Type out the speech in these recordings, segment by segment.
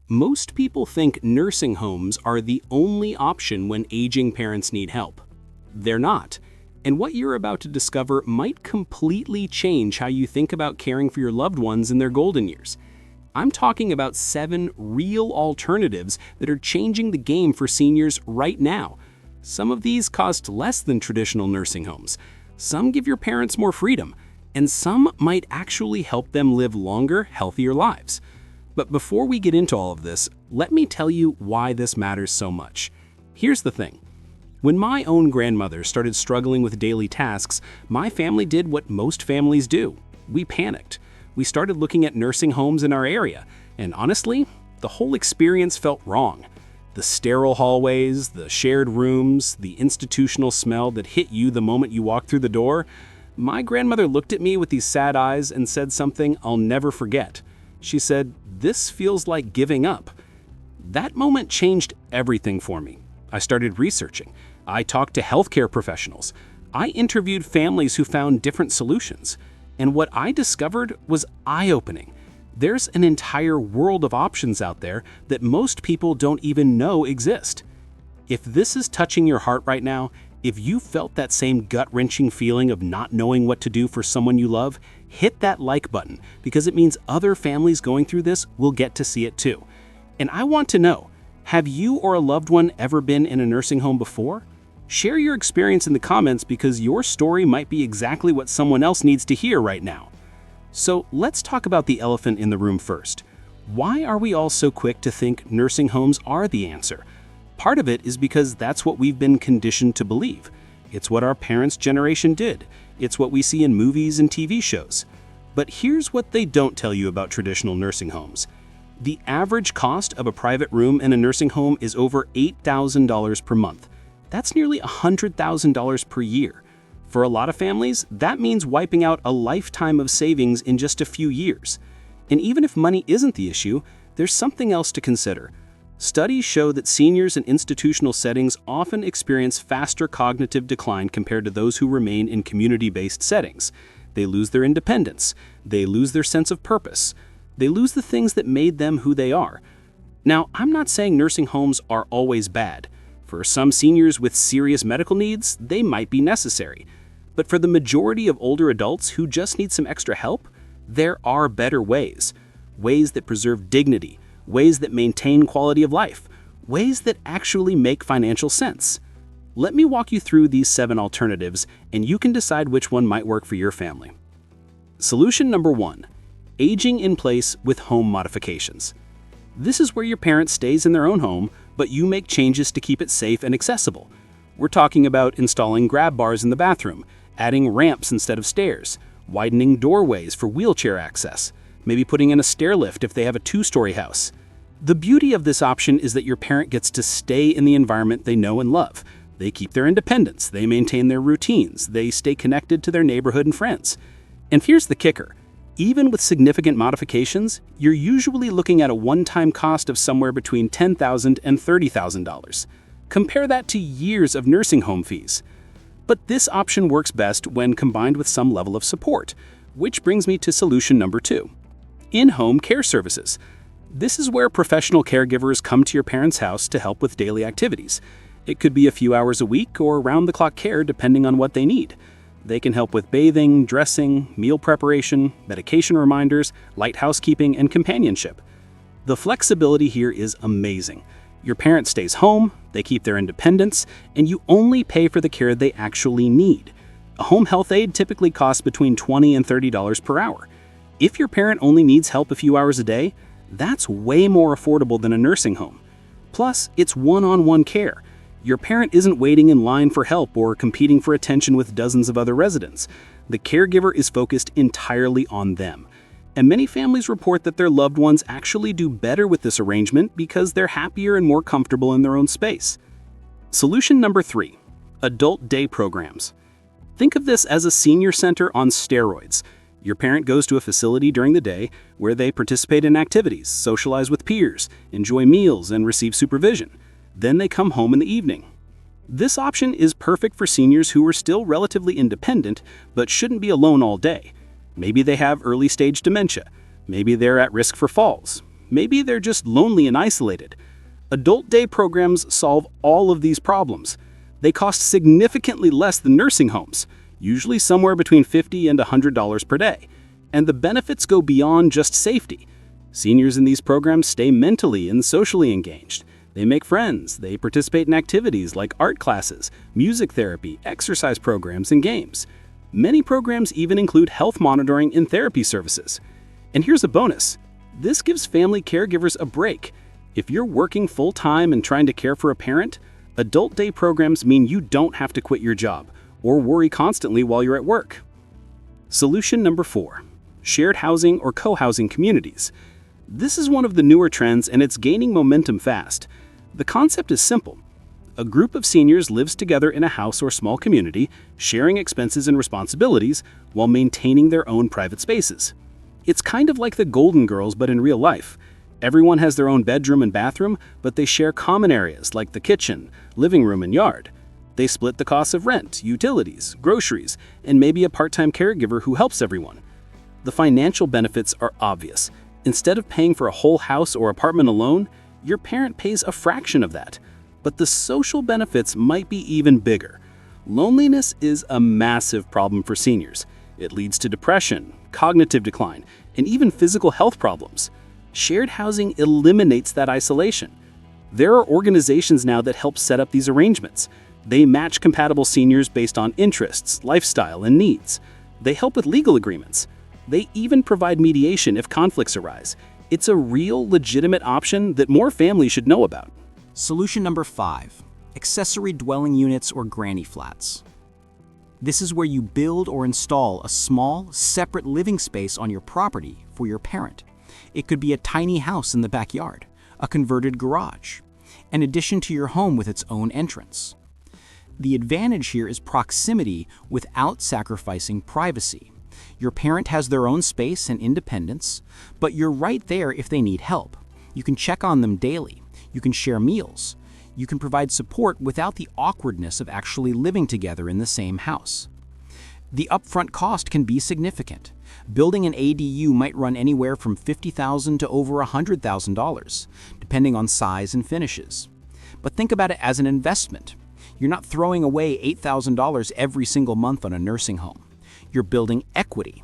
Most people think nursing homes are the only option when aging parents need help. They're not. And what you're about to discover might completely change how you think about caring for your loved ones in their golden years. I'm talking about 7 real alternatives that are changing the game for seniors right now. Some of these cost less than traditional nursing homes. Some give your parents more freedom, and some might actually help them live longer, healthier lives. But before we get into all of this, let me tell you why this matters so much. Here's the thing. When my own grandmother started struggling with daily tasks, my family did what most families do. We panicked. We started looking at nursing homes in our area, and honestly, the whole experience felt wrong. The sterile hallways, the shared rooms, the institutional smell that hit you the moment you walked through the door. My grandmother looked at me with these sad eyes and said something I'll never forget. She said, "This feels like giving up." That moment changed everything for me. I started researching. I talked to healthcare professionals. I interviewed families who found different solutions. And what I discovered was eye-opening. There's an entire world of options out there that most people don't even know exist. If this is touching your heart right now, if you felt that same gut-wrenching feeling of not knowing what to do for someone you love, hit that like button because it means other families going through this will get to see it too. And I want to know, have you or a loved one ever been in a nursing home before? Share your experience in the comments because your story might be exactly what someone else needs to hear right now. So let's talk about the elephant in the room first. Why are we all so quick to think nursing homes are the answer? Part of it is because that's what we've been conditioned to believe. It's what our parents' generation did. It's what we see in movies and TV shows. But here's what they don't tell you about traditional nursing homes. The average cost of a private room in a nursing home is over $8,000 per month. That's nearly $100,000 per year. For a lot of families, that means wiping out a lifetime of savings in just a few years. And even if money isn't the issue, there's something else to consider. Studies show that seniors in institutional settings often experience faster cognitive decline compared to those who remain in community-based settings. They lose their independence. They lose their sense of purpose. They lose the things that made them who they are. Now, I'm not saying nursing homes are always bad. For some seniors with serious medical needs, they might be necessary. But for the majority of older adults who just need some extra help, there are better ways. Ways that preserve dignity, ways that maintain quality of life, ways that actually make financial sense. Let me walk you through these 7 alternatives, and you can decide which one might work for your family. Solution number 1, aging in place with home modifications. This is where your parent stays in their own home, but you make changes to keep it safe and accessible. We're talking about installing grab bars in the bathroom, adding ramps instead of stairs, widening doorways for wheelchair access, maybe putting in a stair lift if they have a 2-story house. The beauty of this option is that your parent gets to stay in the environment they know and love. They keep their independence, they maintain their routines, they stay connected to their neighborhood and friends. And here's the kicker. Even with significant modifications, you're usually looking at a one-time cost of somewhere between $10,000 and $30,000. Compare that to years of nursing home fees. But this option works best when combined with some level of support, which brings me to solution number 2. In-home care services. This is where professional caregivers come to your parents' house to help with daily activities. It could be a few hours a week or round-the-clock care depending on what they need. They can help with bathing, dressing, meal preparation, medication reminders, light housekeeping, and companionship. The flexibility here is amazing. Your parent stays home, they keep their independence, and you only pay for the care they actually need. A home health aide typically costs between $20 and $30 per hour. If your parent only needs help a few hours a day, that's way more affordable than a nursing home. Plus, it's one-on-one care. Your parent isn't waiting in line for help or competing for attention with dozens of other residents. The caregiver is focused entirely on them. And many families report that their loved ones actually do better with this arrangement because they're happier and more comfortable in their own space. Solution number 3, adult day programs. Think of this as a senior center on steroids. Your parent goes to a facility during the day where they participate in activities, socialize with peers, enjoy meals, and receive supervision. Then they come home in the evening. This option is perfect for seniors who are still relatively independent but shouldn't be alone all day. Maybe they have early-stage dementia. Maybe they're at risk for falls. Maybe they're just lonely and isolated. Adult day programs solve all of these problems. They cost significantly less than nursing homes, usually somewhere between $50 and $100 per day. And the benefits go beyond just safety. Seniors in these programs stay mentally and socially engaged. They make friends, they participate in activities like art classes, music therapy, exercise programs, and games. Many programs even include health monitoring and therapy services. And here's a bonus. This gives family caregivers a break. If you're working full-time and trying to care for a parent, adult day programs mean you don't have to quit your job or worry constantly while you're at work. Solution number 4. Shared housing or co-housing communities. This is one of the newer trends and it's gaining momentum fast. The concept is simple. A group of seniors lives together in a house or small community, sharing expenses and responsibilities while maintaining their own private spaces. It's kind of like the Golden Girls, but in real life. Everyone has their own bedroom and bathroom, but they share common areas like the kitchen, living room, and yard. They split the costs of rent, utilities, groceries, and maybe a part-time caregiver who helps everyone. The financial benefits are obvious. Instead of paying for a whole house or apartment alone, your parent pays a fraction of that. But the social benefits might be even bigger. Loneliness is a massive problem for seniors. It leads to depression, cognitive decline, and even physical health problems. Shared housing eliminates that isolation. There are organizations now that help set up these arrangements. They match compatible seniors based on interests, lifestyle, and needs. They help with legal agreements. They even provide mediation if conflicts arise. It's a real, legitimate option that more families should know about. Solution number 5. Accessory dwelling units or granny flats. This is where you build or install a small, separate living space on your property for your parent. It could be a tiny house in the backyard, a converted garage, an addition to your home with its own entrance. The advantage here is proximity without sacrificing privacy. Your parent has their own space and independence, but you're right there if they need help. You can check on them daily. You can share meals. You can provide support without the awkwardness of actually living together in the same house. The upfront cost can be significant. Building an ADU might run anywhere from $50,000 to over $100,000, depending on size and finishes. But think about it as an investment. You're not throwing away $8,000 every single month on a nursing home. You're building equity.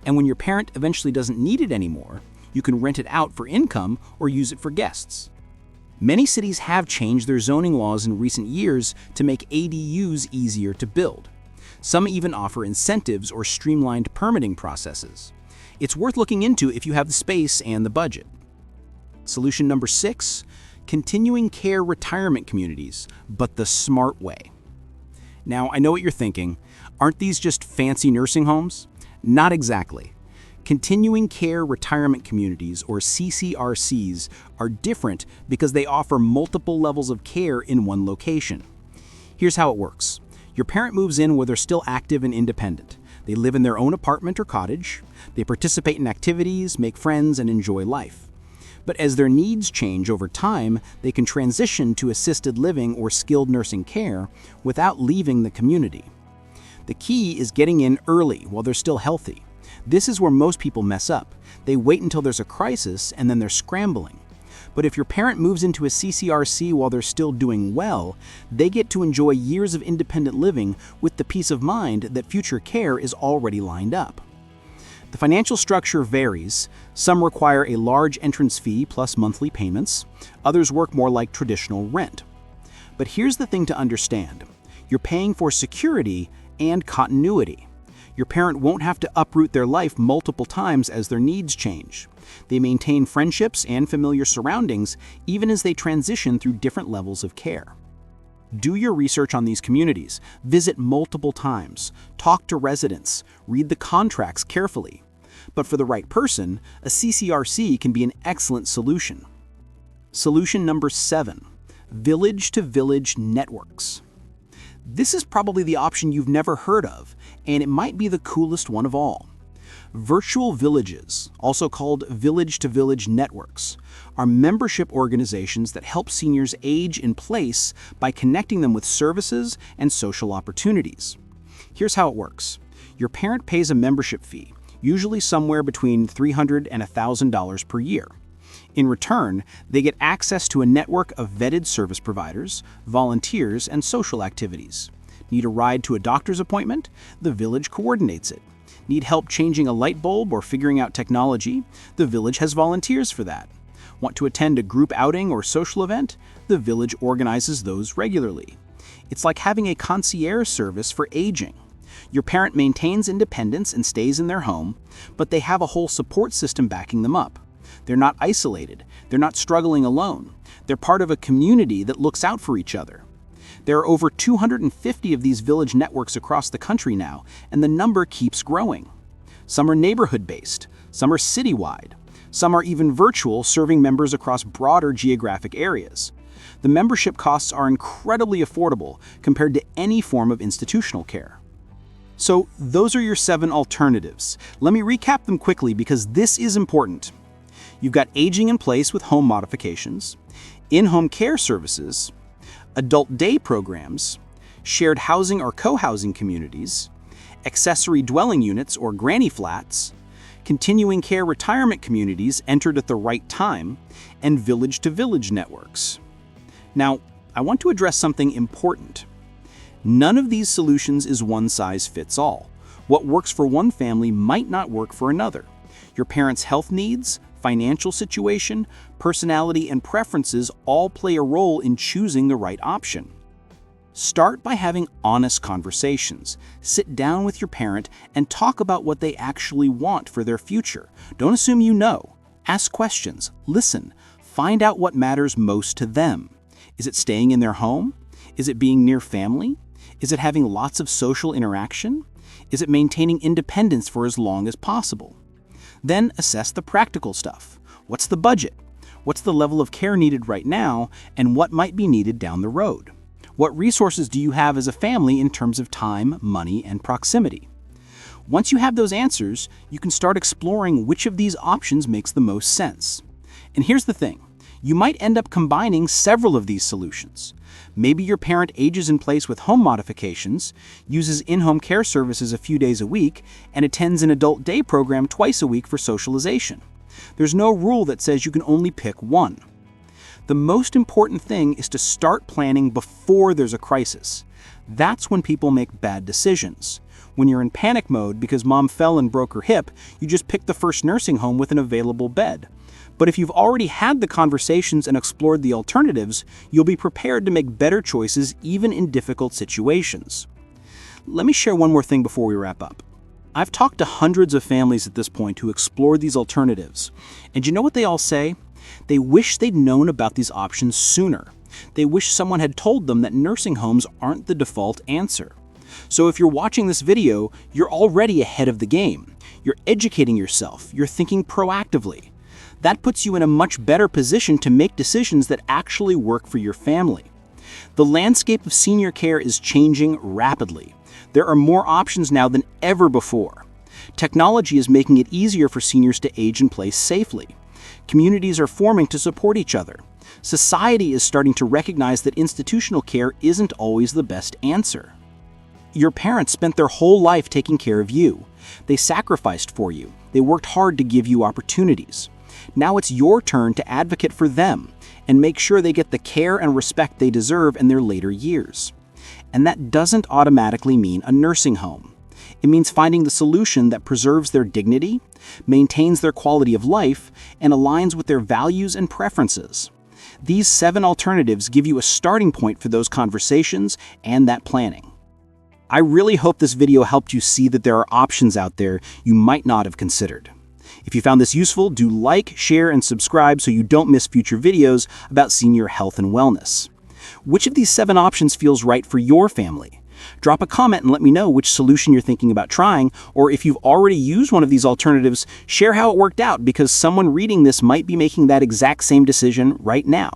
And when your parent eventually doesn't need it anymore, you can rent it out for income or use it for guests. Many cities have changed their zoning laws in recent years to make ADUs easier to build. Some even offer incentives or streamlined permitting processes. It's worth looking into if you have the space and the budget. Solution number 6, continuing care retirement communities, but the smart way. Now, I know what you're thinking. Aren't these just fancy nursing homes? Not exactly. Continuing care retirement communities, or CCRCs, are different because they offer multiple levels of care in one location. Here's how it works. Your parent moves in where they're still active and independent. They live in their own apartment or cottage. They participate in activities, make friends, and enjoy life. But as their needs change over time, they can transition to assisted living or skilled nursing care without leaving the community. The key is getting in early while they're still healthy. This is where most people mess up. They wait until there's a crisis and then they're scrambling. But if your parent moves into a CCRC while they're still doing well, they get to enjoy years of independent living with the peace of mind that future care is already lined up. The financial structure varies. Some require a large entrance fee plus monthly payments. Others work more like traditional rent. But here's the thing to understand. You're paying for security and continuity. Your parent won't have to uproot their life multiple times as their needs change. They maintain friendships and familiar surroundings even as they transition through different levels of care. Do your research on these communities, visit multiple times, talk to residents, read the contracts carefully. But for the right person, a CCRC can be an excellent solution. Solution number 7, village-to-village networks. This is probably the option you've never heard of, and it might be the coolest one of all. Virtual villages, also called village-to-village networks, are membership organizations that help seniors age in place by connecting them with services and social opportunities. Here's how it works. Your parent pays a membership fee, usually somewhere between $300 and $1,000 per year. In return, they get access to a network of vetted service providers, volunteers, and social activities. Need a ride to a doctor's appointment? The village coordinates it. Need help changing a light bulb or figuring out technology? The village has volunteers for that. Want to attend a group outing or social event? The village organizes those regularly. It's like having a concierge service for aging. Your parent maintains independence and stays in their home, but they have a whole support system backing them up. They're not isolated. They're not struggling alone. They're part of a community that looks out for each other. There are over 250 of these village networks across the country now, and the number keeps growing. Some are neighborhood-based, some are citywide, some are even virtual, serving members across broader geographic areas. The membership costs are incredibly affordable compared to any form of institutional care. So those are your 7 alternatives. Let me recap them quickly because this is important. You've got aging in place with home modifications, in-home care services, adult day programs, shared housing or co-housing communities, accessory dwelling units or granny flats, continuing care retirement communities entered at the right time, and village-to-village networks. Now, I want to address something important. None of these solutions is one size fits all. What works for one family might not work for another. Your parents' health needs, financial situation, personality, and preferences all play a role in choosing the right option. Start by having honest conversations. Sit down with your parent and talk about what they actually want for their future. Don't assume you know. Ask questions, listen, find out what matters most to them. Is it staying in their home? Is it being near family? Is it having lots of social interaction? Is it maintaining independence for as long as possible? Then assess the practical stuff. What's the budget? What's the level of care needed right now, and what might be needed down the road? What resources do you have as a family in terms of time, money, and proximity? Once you have those answers, you can start exploring which of these options makes the most sense. And here's the thing. You might end up combining several of these solutions. Maybe your parent ages in place with home modifications, uses in-home care services a few days a week, and attends an adult day program twice a week for socialization. There's no rule that says you can only pick one. The most important thing is to start planning before there's a crisis. That's when people make bad decisions. When you're in panic mode because mom fell and broke her hip, you just pick the first nursing home with an available bed. But if you've already had the conversations and explored the alternatives, you'll be prepared to make better choices even in difficult situations. Let me share one more thing before we wrap up. I've talked to hundreds of families at this point who explored these alternatives, and you know what they all say? They wish they'd known about these options sooner. They wish someone had told them that nursing homes aren't the default answer. So if you're watching this video, you're already ahead of the game. You're educating yourself, you're thinking proactively. That puts you in a much better position to make decisions that actually work for your family. The landscape of senior care is changing rapidly. There are more options now than ever before. Technology is making it easier for seniors to age in place safely. Communities are forming to support each other. Society is starting to recognize that institutional care isn't always the best answer. Your parents spent their whole life taking care of you. They sacrificed for you. They worked hard to give you opportunities. Now it's your turn to advocate for them and make sure they get the care and respect they deserve in their later years. And that doesn't automatically mean a nursing home. It means finding the solution that preserves their dignity, maintains their quality of life, and aligns with their values and preferences. These 7 alternatives give you a starting point for those conversations and that planning. I really hope this video helped you see that there are options out there you might not have considered. If you found this useful, do like, share, and subscribe so you don't miss future videos about senior health and wellness. Which of these 7 options feels right for your family? Drop a comment and let me know which solution you're thinking about trying, or if you've already used one of these alternatives, share how it worked out because someone reading this might be making that exact same decision right now.